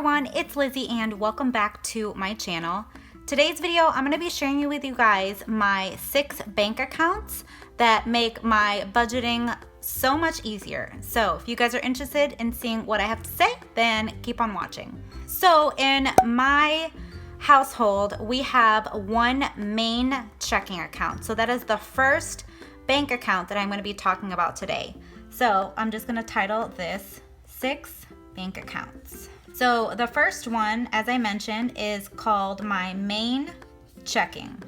everyone, it's Lizzie and welcome back to my channel. Today's video, I'm going to be sharing with you guys my 6 bank accounts that make my budgeting so much easier. So if you guys are interested in seeing what I have to say, then keep on watching. So in my household, we have one main checking account. So that is the first bank account that I'm going to be talking about today. So I'm just going to title this 6 bank accounts. So the first one, as I mentioned, is called my main checking.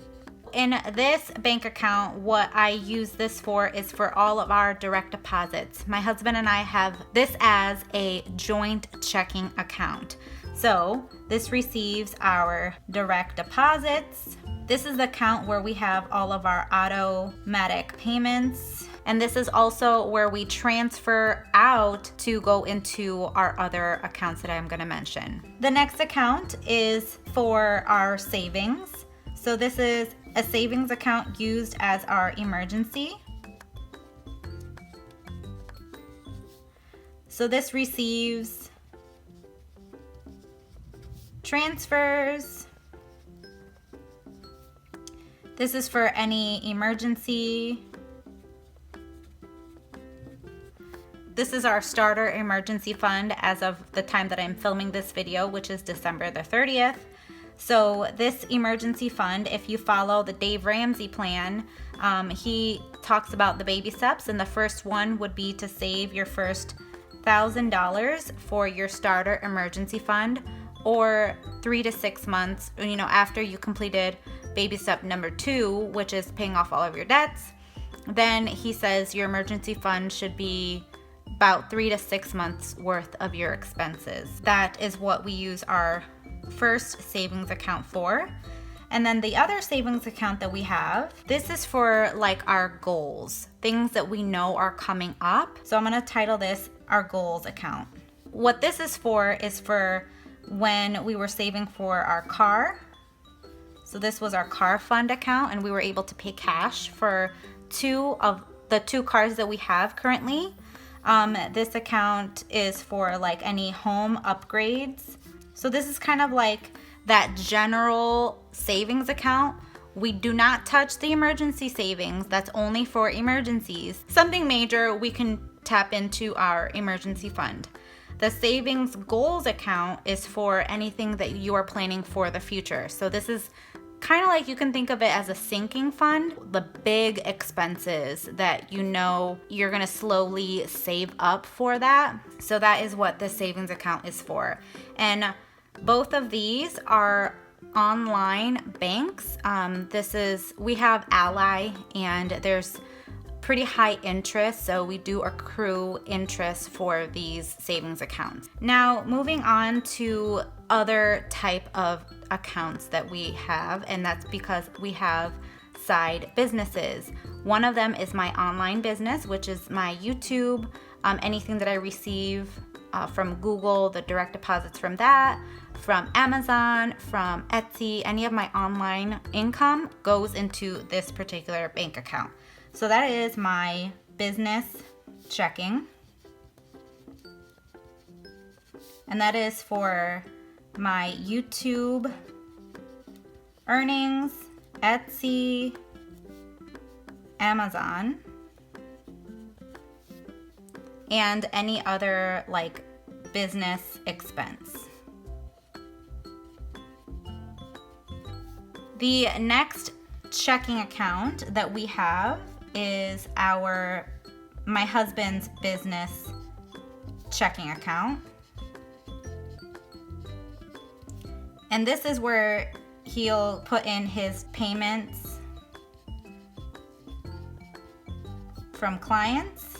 In this bank account, what I use this for is for all of our direct deposits. My husband and I have this as a joint checking account. So this receives our direct deposits. This is the account where we have all of our automatic payments. And this is also where we transfer out to go into our other accounts that I'm going to mention. The next account is for our savings. So this is a savings account used as our emergency. So this receives transfers. This is for any emergency. This is our starter emergency fund as of the time that I'm filming this video, which is December the 30th. So this emergency fund, if you follow the Dave Ramsey plan, he talks about the baby steps, and the first one would be to save your first $1,000 for your starter emergency fund, or 3 to 6 months, after you completed baby step number 2, which is paying off all of your debts. Then he says your emergency fund should be about 3 to 6 months worth of your expenses. That is what we use our first savings account for. And then the other savings account that we have, this is for like our goals, things that we know are coming up. So I'm going to title this our goals account. What this is for when we were saving for our car. So this was our car fund account, and we were able to pay cash for 2 of the 2 cars that we have currently. This account is for like any home upgrades. So this is kind of like that general savings account. We do not touch the emergency savings. That's only for emergencies. Something major, we can tap into our emergency fund. The savings goals account is for anything that you are planning for the future. So this is kind of like, you can think of it as a sinking fund, the big expenses that you're going to slowly save up for that. So that is what the savings account is for. And both of these are online banks. We have Ally, and there's pretty high interest, so we do accrue interest for these savings accounts. Now, moving on to other type of accounts that we have, and that's because we have side businesses. One of them is my online business, which is my YouTube. Anything that I receive from Google, the direct deposits from that, from Amazon, from Etsy, any of my online income goes into this particular bank account. So that is my business checking. And that is for my YouTube earnings, Etsy, Amazon, and any other like business expense. The next checking account that we have is my husband's business checking account. And this is where he'll put in his payments from clients,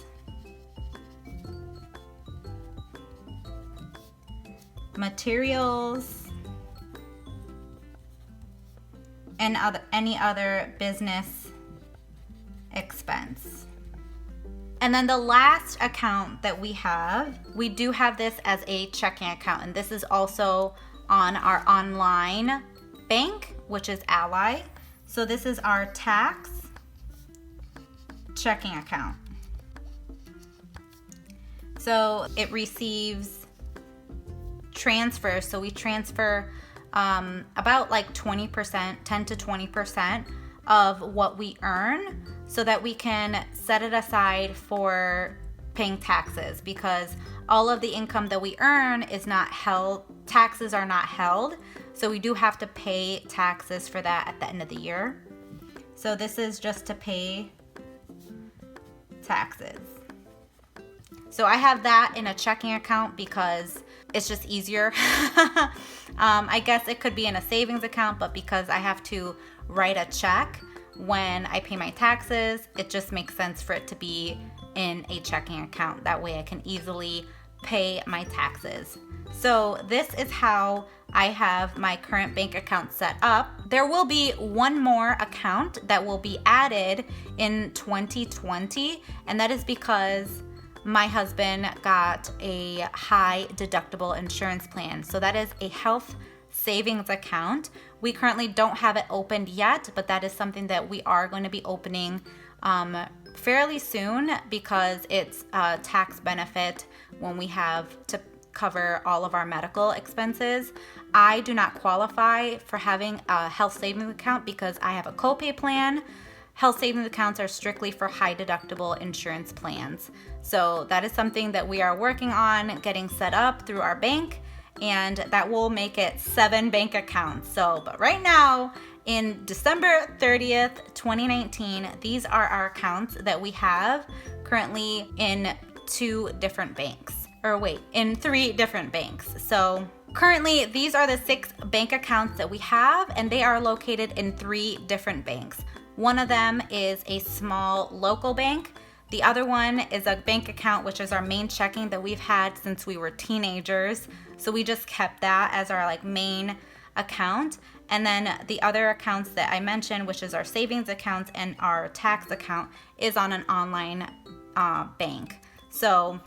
materials, and any other business expense. And then the last account that we do have this as a checking account, and this is also on our online bank, which is Ally. So this is our tax checking account. So it receives transfer. So we transfer about like 20%, 10 to 20% of what we earn so that we can set it aside for paying taxes, because all of the income that we earn is not held, taxes are not held. So we do have to pay taxes for that at the end of the year. So this is just to pay taxes. So I have that in a checking account because it's just easier. I guess it could be in a savings account, but because I have to write a check when I pay my taxes, it just makes sense for it to be in a checking account. That way I can easily pay my taxes. So this is how I have my current bank account set up. There will be one more account that will be added in 2020, and that is because my husband got a high deductible insurance plan. So that is a health savings account. We currently don't have it opened yet, but that is something that we are going to be opening fairly soon, because it's a tax benefit when we have to cover all of our medical expenses. I do not qualify for having a health savings account because I have a copay plan. Health savings accounts are strictly for high deductible insurance plans. So that is something that we are working on getting set up through our bank, and that will make it 7 bank accounts. So, but right now, in December 30th, 2019, these are our accounts that we have currently in 2 different banks. Or wait, in 3 different banks. So currently, these are the 6 bank accounts that we have, and they are located in 3 different banks. One of them is a small local bank. The other one is a bank account, which is our main checking that we've had since we were teenagers. So we just kept that as our like main account. And then the other accounts that I mentioned, which is our savings accounts and our tax account, is on an online bank. So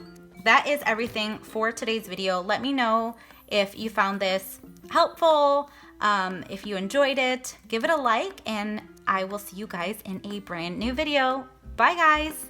that is everything for today's video. Let me know if you found this helpful. If you enjoyed it, give it a like, and I will see you guys in a brand new video. Bye guys.